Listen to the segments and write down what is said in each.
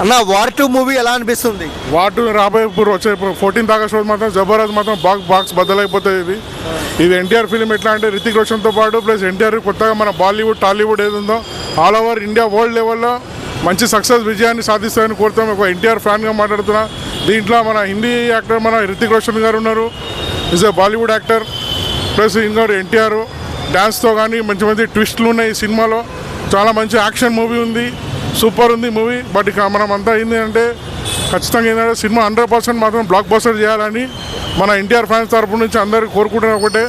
అన్న war 2 movie ఎలా అనిపిస్తుంది? వార్ 2 రాబోయే ఇప్పుడు వచ్చే 14th ఆగస్ట్ రోజు మాత్రం జబర్దస్త్ మాత్రం బాక్స్ బద్దలైపోతుంది. ఇది ఎన్టీఆర్ ఫిలిం ఎట్లా అంటే రితిక్ రోషన్తో పాటు ప్లస్ ఎన్టీఆర్ కొత్తగా మన బాలీవుడ్ టాలీవుడ్ ఏది ఉందో ఆల్ ఓవర్ ఇండియా వరల్డ్ లెవెల్లో మంచి సక్సెస్ విజయాన్ని సాధిస్తామని కోరుతాం. ఒక ఎన్టీఆర్ ఫ్యాన్గా మాట్లాడుతున్నా. దీంట్లో మన హిందీ యాక్టర్ మన రితిక్ రోషన్ గారు ఉన్నారు, is a Bollywood actor. Plus ఇంకోటి ఎన్టీఆర్ డ్యాన్స్తో కానీ మంచి మంచి ట్విస్టులు ఉన్నాయి ఈ సినిమాలో. చాలా మంచి యాక్షన్ మూవీ ఉంది, సూపర్ ఉంది మూవీ. బట్ ఇక మనం అంతా అయింది అంటే ఖచ్చితంగా ఏంటంటే సినిమా 100% మాత్రం బ్లాక్ బస్టర్ చేయాలని మన ఎన్టీఆర్ ఫ్యాన్స్ తరపు నుంచి అందరూ కోరుకుంటున్న ఒకటే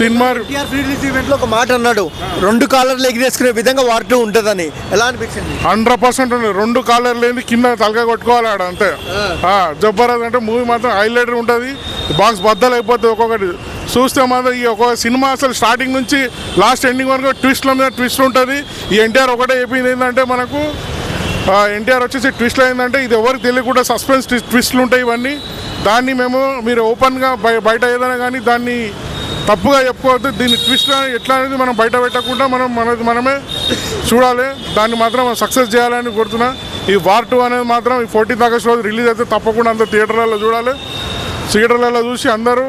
సినిమా. ఈవెంట్లో ఒక మాట అన్నాడు, 2 కాలర్లు ఎగిరేసుకునే విధంగా వార్ 2 ఉంటుందని. ఎలా అనిపించింది? 100% ఉంది. 2 కాలర్లు ఏంది కింద తలగా కొట్టుకోవాలి ఆడ అంతే. జబర్దస్త్ అంటే మూవీ మాత్రం హైలైటర్ ఉంటుంది, బాక్స్ బద్దలు అయిపోతుంది. ఒక్కొక్కటి చూస్తే మాత్రం ఈ ఒక సినిమా అసలు స్టార్టింగ్ నుంచి లాస్ట్ ఎండింగ్ వరకు ట్విస్ట్ల మీద ట్విస్ట్ ఉంటుంది. ఈ ఎన్టీఆర్ ఒకటే చెప్పింది ఏంటంటే మనకు ఎన్టీఆర్ వచ్చేసి ట్విస్ట్లు ఏంటంటే ఇది ఎవరికి తెలియకుండా సస్పెన్స్ ట్విస్ట్లు ఉంటాయి ఇవన్నీ. దాన్ని మీరు ఓపెన్గా బయట ఏదైనా కానీ దాన్ని తప్పుగా చెప్పుకోవద్దు. దీన్ని ట్విస్ట్ ఎట్లా అనేది మనం బయట పెట్టకుండా మనమే చూడాలి. దాన్ని మాత్రం సక్సెస్ చేయాలని కోరుతున్నా. ఈ వార్ 2 అనేది మాత్రం ఈ 14th ఆగస్ట్ రోజు రిలీజ్ అయితే తప్పకుండా అందరూ థియేటర్లలో చూడాలి. థియేటర్లలో చూసి అందరూ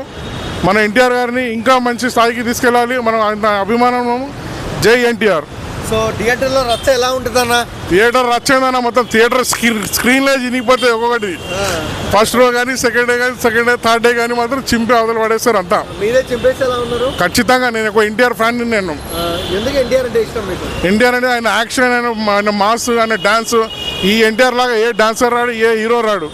మన ఎన్టీఆర్ గారిని ఇంకా మంచి స్థాయికి తీసుకెళ్ళాలి. మనం అంత అభిమానం. జై ఎన్టీఆర్. సో థియేటర్లో రచ్చ ఎలా ఉంటుందన్న? థియేటర్ రచ్చేందన్న మొత్తం థియేటర్ స్క్రీన్లే చినిగిపోతాయి. ఒక్కొక్కటి ఫస్ట్ రో కానీ సెకండ్ డే థర్డ్ డే కానీ మాత్రం చింపి అవతల పడేస్తారు అంతా. మీరే చింపేసి ఎలా ఉన్నారు? ఖచ్చితంగా నేను ఒక ఎన్టీఆర్ ఫ్యాన్. నేను ఎందుకు ఎన్టీఆర్ అంటే ఇష్టం మీకు? ఎన్టీఆర్ అంటే ఆయన యాక్షన్, ఆయన మాస్, ఆయన డాన్స్. ఈ ఎన్టీఆర్ లాగా ఏ డాన్సర్ రాడు, ఏ హీరో రాడు.